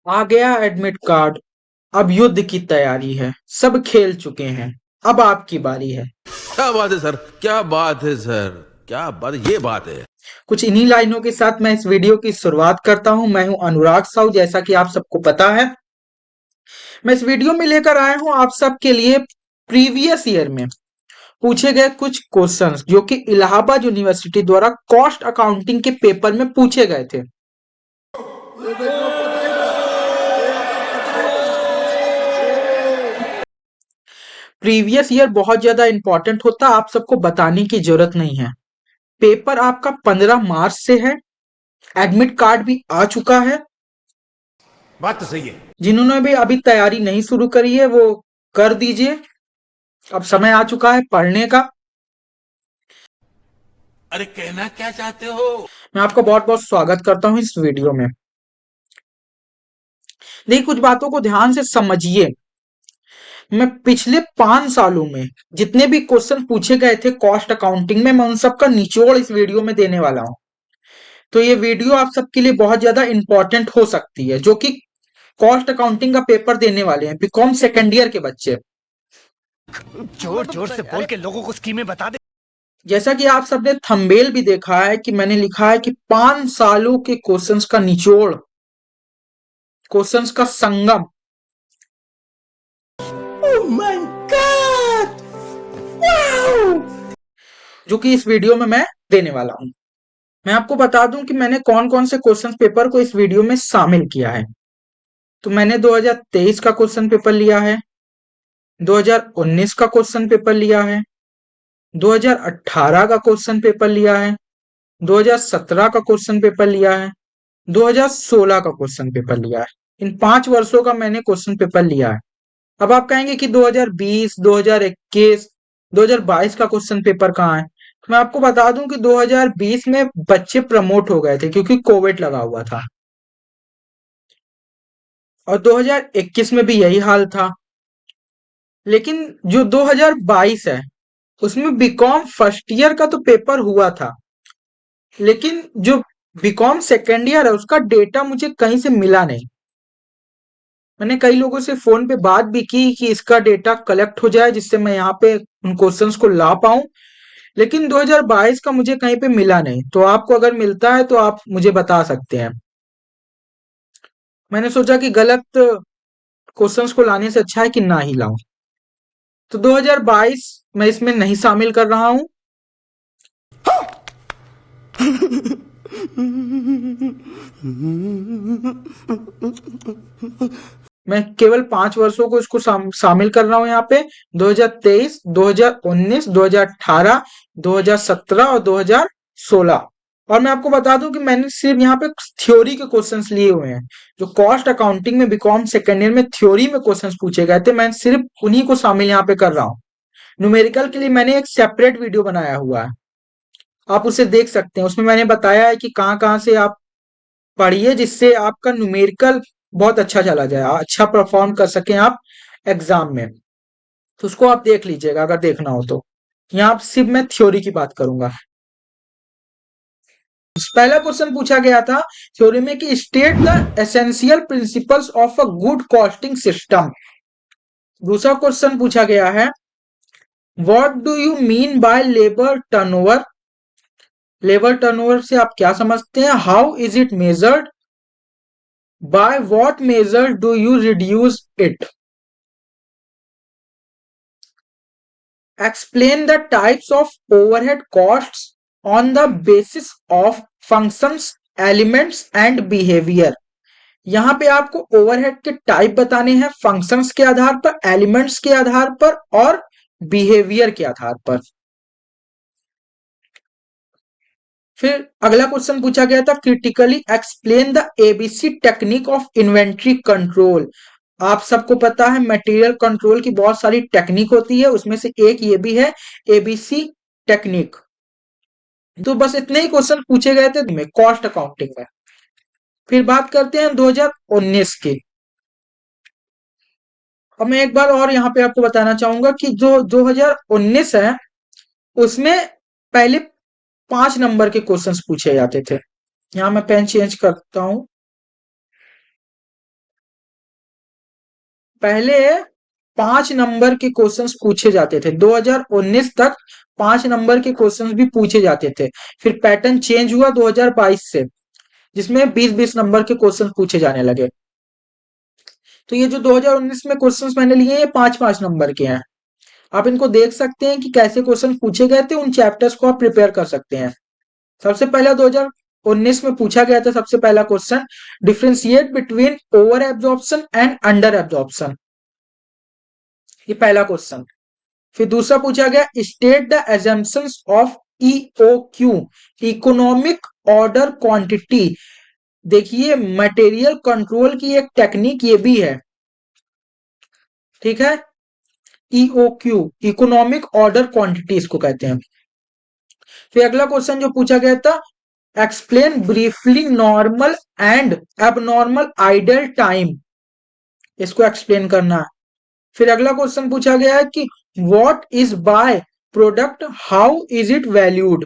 आ गया admit card. अब युद्ध की तैयारी है। सब खेल चुके हैं। अब आपकी बारी है। क्या बात है सर, क्या बात है सर, क्या बात, ये बात है। कुछ इन्हीं लाइनों के साथ मैं इस वीडियो की शुरुआत करता हूं। मैं हूं अनुराग साहू, जैसा कि आप सबको पता है। मैं इस वीडियो में लेकर आया हूं आप सबके लिए प्रीवियस ईयर में पूछे गए कुछ क्वेश्चंस जो कि इलाहाबाद यूनिवर्सिटी द्वारा कॉस्ट अकाउंटिंग के पेपर में पूछे गए थे। प्रीवियस ईयर बहुत ज्यादा इंपॉर्टेंट होता, आप सबको बताने की जरूरत नहीं है। पेपर आपका 15 मार्च से है। एडमिट कार्ड भी आ चुका है। बात तो सही है। जिन्होंने भी अभी तैयारी नहीं शुरू करी है वो कर दीजिए। अब समय आ चुका है पढ़ने का। अरे कहना क्या चाहते हो? मैं आपका बहुत बहुत स्वागत करता हूं इस वीडियो में। देखिए, कुछ बातों को ध्यान से समझिए। मैं पिछले 5 सालों में जितने भी क्वेश्चन पूछे गए थे कॉस्ट अकाउंटिंग में, मैं उन सबका निचोड़ इस वीडियो में देने वाला हूं। तो ये वीडियो आप सबके लिए बहुत ज्यादा इंपॉर्टेंट हो सकती है, जो कि कॉस्ट अकाउंटिंग का पेपर देने वाले हैं बीकॉम सेकेंड ईयर के बच्चे। जोर जोर से बोल के लोगों को स्कीमें बता दे। जैसा कि आप सबने थंबनेल भी देखा है कि मैंने लिखा है कि 5 सालों के क्वेश्चंस का निचोड़, क्वेश्चंस का संगम, ओह माय गॉड, वाओ। जो कि इस वीडियो में मैं देने वाला हूं। मैं आपको बता दूं कि मैंने कौन कौन से क्वेश्चन पेपर को इस वीडियो में शामिल किया है। तो मैंने 2023 का क्वेश्चन पेपर लिया है, 2019 का क्वेश्चन पेपर लिया है, 2018 का क्वेश्चन पेपर लिया है, 2017 का क्वेश्चन पेपर लिया है, 2016 का क्वेश्चन पेपर लिया है। इन 5 वर्षों का मैंने क्वेश्चन पेपर लिया है। अब आप कहेंगे कि 2020, 2021, 2022 का क्वेश्चन पेपर कहाँ है? तो मैं आपको बता दूं कि 2020 में बच्चे प्रमोट हो गए थे क्योंकि कोविड लगा हुआ था, और 2021 में भी यही हाल था। लेकिन जो 2022 है उसमें बीकॉम फर्स्ट ईयर का तो पेपर हुआ था, लेकिन जो बीकॉम सेकेंड ईयर है उसका डेटा मुझे कहीं से मिला नहीं। मैंने कई लोगों से फोन पे बात भी की कि इसका डेटा कलेक्ट हो जाए जिससे मैं यहाँ पे उन क्वेश्चंस को ला पाऊं, लेकिन 2022 का मुझे कहीं पे मिला नहीं। तो आपको अगर मिलता है तो आप मुझे बता सकते हैं। मैंने सोचा कि गलत क्वेश्चंस को लाने से अच्छा है कि ना ही लाऊं। तो 2022 मैं इसमें नहीं शामिल कर रहा हूं। मैं केवल 5 वर्षों को इसको शामिल कर रहा हूं यहाँ पे। 2023, 2019, 2018, 2017 और 2016। और मैं आपको बता दूं कि मैंने सिर्फ यहाँ पे थ्योरी के क्वेश्चंस लिए हुए हैं। जो कॉस्ट अकाउंटिंग में बीकॉम सेकेंड ईयर में थ्योरी में क्वेश्चंस पूछे गए थे, मैं सिर्फ उन्हीं को शामिल यहाँ पे कर रहा हूँ। न्यूमेरिकल के लिए मैंने एक सेपरेट वीडियो बनाया हुआ है, आप उसे देख सकते हैं। उसमें मैंने बताया है कि कहाँ कहाँ से आप पढ़िए जिससे आपका न्यूमेरिकल बहुत अच्छा चला जाए, अच्छा परफॉर्म कर सकें आप एग्जाम में। तो उसको आप देख लीजिएगा अगर देखना हो तो। यहाँ सिर्फ मैं थ्योरी की बात करूंगा। पहला क्वेश्चन पूछा गया था थ्योरी में कि state the essential principles of a good costing system. दूसरा क्वेश्चन पूछा गया है what do you mean by labour turnover. Labour turnover से आप क्या समझते हैं? How is it measured? By what measure do you reduce it? Explain the types of overhead costs on the basis of functions, elements and behavior। यहां पे आपको overhead के type बताने हैं फंक्शंस के आधार पर, एलिमेंट्स के आधार पर और बिहेवियर के आधार पर। फिर अगला क्वेश्चन पूछा गया था critically explain the ABC technique of inventory control. आप सबको पता है मटेरियल कंट्रोल की बहुत सारी टेक्निक होती है, उसमें से एक ये भी है एबीसी टेक्निक। तो बस इतने ही क्वेश्चन पूछे गए थे में कॉस्ट अकाउंटिंग में। फिर बात करते हैं 2019 की। अब मैं एक बार और यहाँ पे आपको बताना चाहूंगा कि जो 2019 है उसमें पहले 5 नंबर के क्वेश्चंस पूछे जाते थे। यहाँ मैं पेन चेंज करता हूं। पहले 5 नंबर के क्वेश्चंस पूछे जाते थे, 2019 तक 5 नंबर के क्वेश्चंस भी पूछे जाते थे। फिर पैटर्न चेंज हुआ 2022 से, जिसमें 20-20 नंबर के क्वेश्चन पूछे जाने लगे। तो ये जो 2019 में क्वेश्चंस मैंने लिए हैं, ये 5-5 नंबर के हैं। आप इनको देख सकते हैं कि कैसे क्वेश्चन पूछे गए थे, उन चैप्टर्स को आप प्रिपेयर कर सकते हैं। सबसे पहला 2019 में पूछा गया था, सबसे पहला question, differentiate between over absorption and under absorption, ये पहला क्वेश्चन। फिर दूसरा पूछा गया, state the assumptions of EOQ, economic order quantity. देखिए मटेरियल कंट्रोल की एक टेक्निक ये भी है, ठीक है। ईओक्यू, इकोनॉमिक ऑर्डर क्वांटिटी इसको कहते हैं। फिर अगला क्वेश्चन जो पूछा गया था, explain briefly normal and abnormal idle time, इसको एक्सप्लेन करना है। फिर अगला क्वेश्चन पूछा गया है कि what is by product, how is it valued.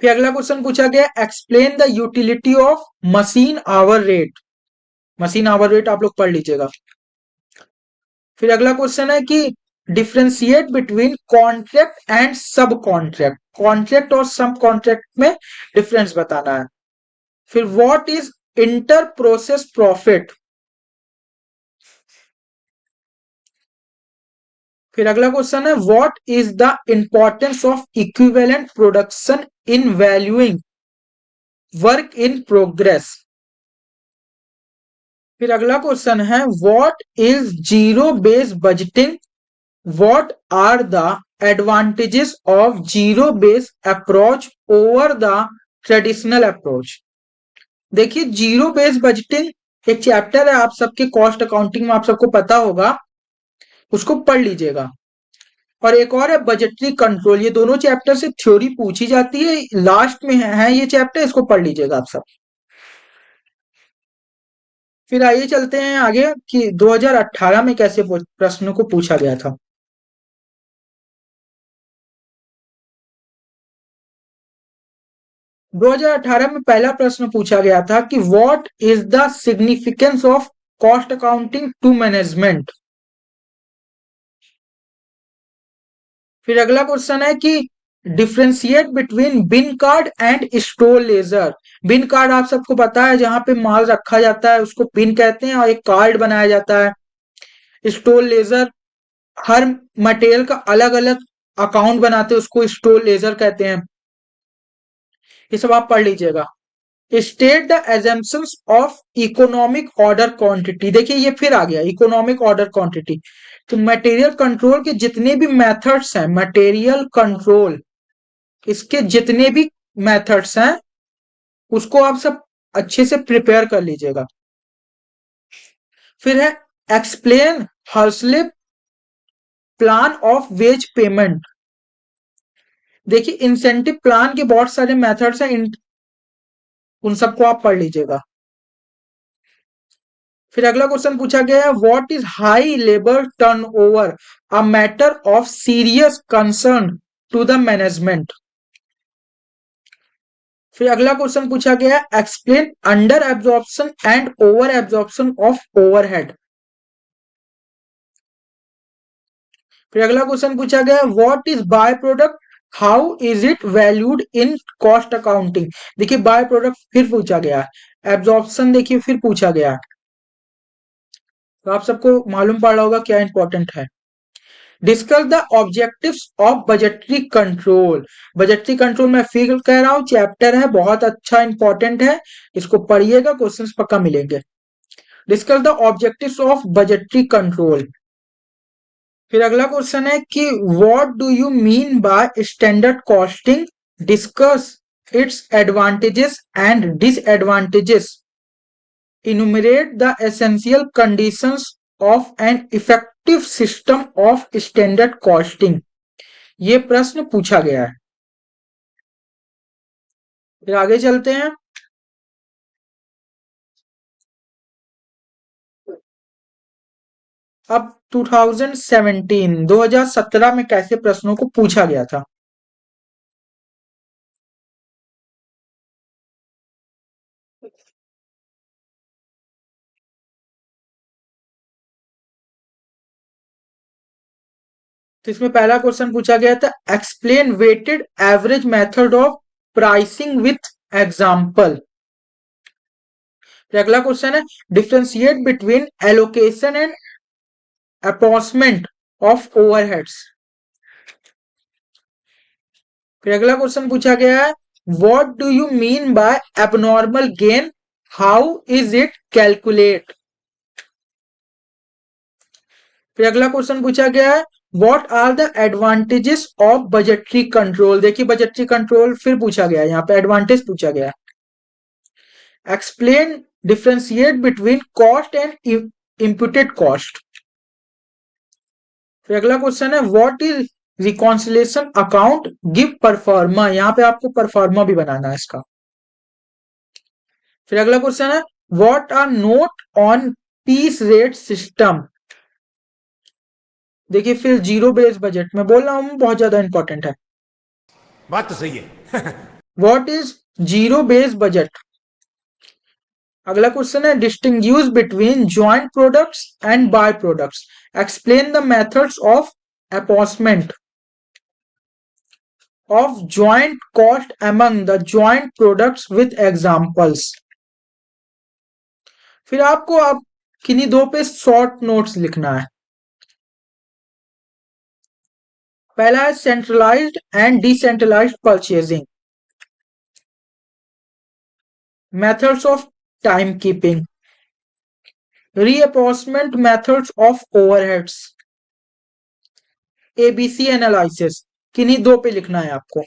फिर अगला क्वेश्चन पूछा गया, explain the utility of machine hour rate, machine hour rate आप लोग पढ़ लीजिएगा। फिर अगला क्वेश्चन है कि डिफ्रेंशिएट बिटवीन कॉन्ट्रैक्ट एंड सब कॉन्ट्रैक्ट, कॉन्ट्रैक्ट और सब कॉन्ट्रैक्ट में डिफरेंस बताना है। फिर what is inter process profit. फिर अगला क्वेश्चन है, what is the importance of equivalent production in valuing work in progress. फिर अगला क्वेश्चन है, what is zero based budgeting, what are the advantages of zero based approach over the traditional approach. देखिए zero based budgeting एक chapter है आप सबके cost accounting में, आप सबको पता होगा, उसको पढ़ लीजिएगा। और एक और है बजटरी कंट्रोल, ये दोनों चैप्टर से थ्योरी पूछी जाती है, लास्ट में है ये चैप्टर, इसको पढ़ लीजिएगा आप सब। फिर आइए चलते हैं आगे कि 2018 में कैसे प्रश्नों को पूछा गया था। 2018 में पहला प्रश्न पूछा गया था कि what is the significance of cost accounting to management. फिर अगला क्वेश्चन है कि differentiate between bin card and store ledger. Bin card आप सबको पता है, जहां पे माल रखा जाता है उसको बिन कहते हैं, और एक कार्ड बनाया जाता है। स्टोर लेजर, हर मटेरियल का अलग अलग अकाउंट बनाते हैं, उसको स्टोर लेजर कहते हैं। ये सब आप पढ़ लीजिएगा। State the assumptions of economic order quantity. देखिए ये फिर आ गया इकोनॉमिक ऑर्डर क्वांटिटी। तो मटेरियल कंट्रोल के जितने भी मेथड्स हैं, मटेरियल कंट्रोल इसके जितने भी मेथड्स हैं, उसको आप सब अच्छे से प्रिपेयर कर लीजिएगा। फिर है explain Halsey plan of wage payment. देखिए इंसेंटिव प्लान के बहुत सारे मेथड्स हैं, उन सबको आप पढ़ लीजिएगा। फिर अगला क्वेश्चन पूछा गया है, what is high labour turnover, a matter of serious concern to the management. फिर अगला क्वेश्चन पूछा गया है, explain under absorption and over absorption of overhead. फिर अगला क्वेश्चन पूछा गया, what is by product, how is it valued in cost accounting. देखिए बाय प्रोडक्ट फिर पूछा गया है, एब्जॉर्प्शन देखिए फिर पूछा गया है। तो आप सबको मालूम पड़ रहा होगा क्या इंपॉर्टेंट है। Discuss the objectives of budgetary control. Budgetary control मैं फिर कह रहा हूं, चैप्टर है, बहुत अच्छा इंपॉर्टेंट है, इसको पढ़िएगा, क्वेश्चंस पक्का मिलेंगे। Discuss the objectives of budgetary control. फिर अगला क्वेश्चन है कि what do you mean by standard costing, discuss its advantages and disadvantages, enumerate the essential conditions of an effective system of standard costing। ये प्रश्न पूछा गया है। फिर आगे चलते हैं। अब 2017 में कैसे प्रश्नों को पूछा गया था। तो इसमें पहला क्वेश्चन पूछा गया था, explain weighted average method of pricing with example. अगला क्वेश्चन है, differentiate between allocation and apportionment of overheads. फिर अगला क्वेश्चन पूछा गया है, what do you mean by abnormal gain, how is it calculate. फिर अगला क्वेश्चन पूछा गया है, what are the advantages of budgetary control. देखिए बजटरी कंट्रोल फिर पूछा गया है, यहाँ पे एडवांटेज पूछा गया है। Explain differentiate between cost and imputed cost. फिर अगला क्वेश्चन है, what is reconciliation account give proforma. यहाँ पे आपको परफॉर्मा भी बनाना है इसका। फिर अगला क्वेश्चन है, what are note on piece rate system. देखिए फिर जीरो बेस बजट में बोल रहा हूं, बहुत ज्यादा इंपॉर्टेंट है। बात तो सही है। What is zero base budget. अगला क्वेश्चन है, distinguish between joint products and by products, explain the methods of apportionment of joint cost among the joint products with examples। फिर आपको आप किन्हीं दो पे शॉर्ट नोट्स लिखना है। पहला है centralised and decentralised purchasing, methods of time keeping, reapportionment methods of overheads, ABC analysis. किन्हीं दो पे लिखना है आपको।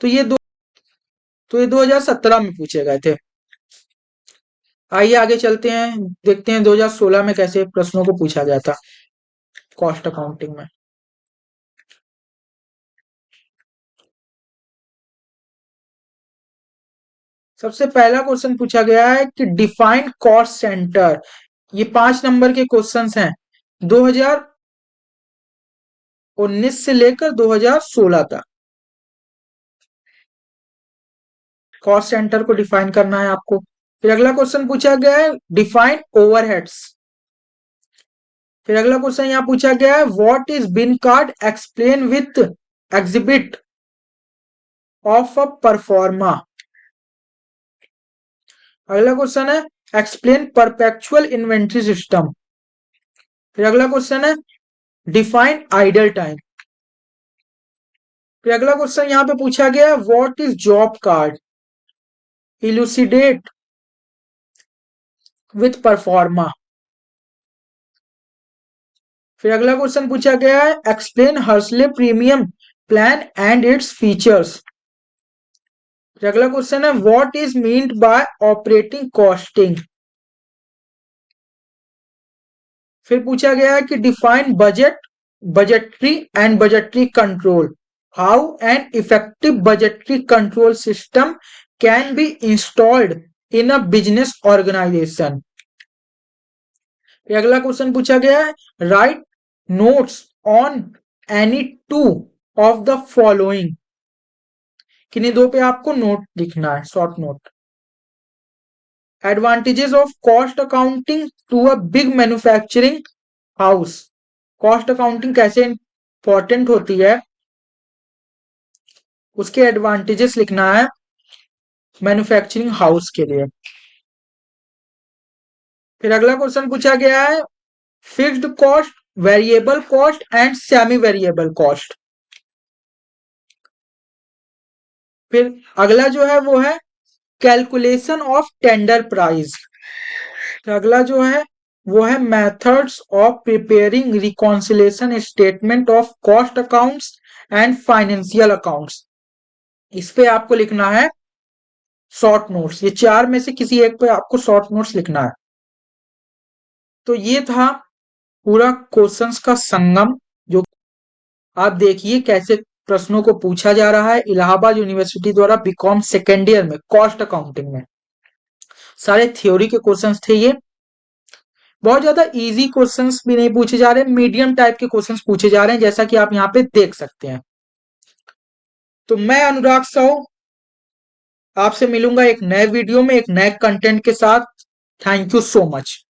तो ये 2017 में पूछे गए थे। आइए आगे चलते हैं, देखते हैं 2016 में कैसे प्रश्नों को पूछा गया था कॉस्ट अकाउंटिंग में। सबसे पहला क्वेश्चन पूछा गया है कि डिफाइन कॉस्ट सेंटर। ये 5 नंबर के क्वेश्चंस हैं 2019 से लेकर 2016 तक। कॉस्ट सेंटर को डिफाइन करना है आपको। फिर अगला क्वेश्चन पूछा गया है, डिफाइन ओवरहेड्स। फिर अगला क्वेश्चन यहां पूछा गया है, what is been card, explain with exhibit of a pro forma. अगला क्वेश्चन है, एक्सप्लेन परपेचुअल इन्वेंट्री सिस्टम। फिर अगला क्वेश्चन है, डिफाइन आइडल टाइम। फिर अगला क्वेश्चन यहां पे पूछा गया, what is job card, elucidate with proforma. फिर अगला क्वेश्चन पूछा गया है, explain Halsey premium plan and its features. फिर अगला क्वेश्चन है, what is meant by operating costing. फिर पूछा गया है कि define budget, budgetary and budgetary control, how an effective budgetary control system can be installed in a business organisation. अगला question पूछा गया है, write notes on any two of the following. किन्हीं दो पे आपको नोट लिखना है, short note. Advantages of cost accounting to a big manufacturing house. Cost accounting कैसे इंपॉर्टेंट होती है, उसके एडवांटेजेस लिखना है मैन्युफैक्चरिंग हाउस के लिए। फिर अगला क्वेश्चन पूछा गया है, fixed cost, variable cost and semi variable cost. फिर अगला जो है वो है कैलकुलेशन ऑफ टेंडर प्राइस। अगला जो है वो है methods of preparing reconciliation statement of cost accounts and financial accounts. इस पे आपको लिखना है शॉर्ट नोट्स। ये चार में से किसी एक पे आपको शॉर्ट नोट्स लिखना है। तो ये था पूरा क्वेश्चंस का संगम, जो आप देखिए कैसे प्रश्नों को पूछा जा रहा है इलाहाबाद यूनिवर्सिटी द्वारा बीकॉम सेकेंड ईयर में कॉस्ट अकाउंटिंग में। सारे थ्योरी के क्वेश्चंस थे ये। बहुत ज्यादा इजी क्वेश्चंस भी नहीं पूछे जा रहे, मीडियम टाइप के क्वेश्चंस पूछे जा रहे हैं, जैसा कि आप यहाँ पे देख सकते हैं। तो मैं अनुराग साहू आपसे मिलूंगा एक नए वीडियो में एक नए कंटेंट के साथ। Thank you so much.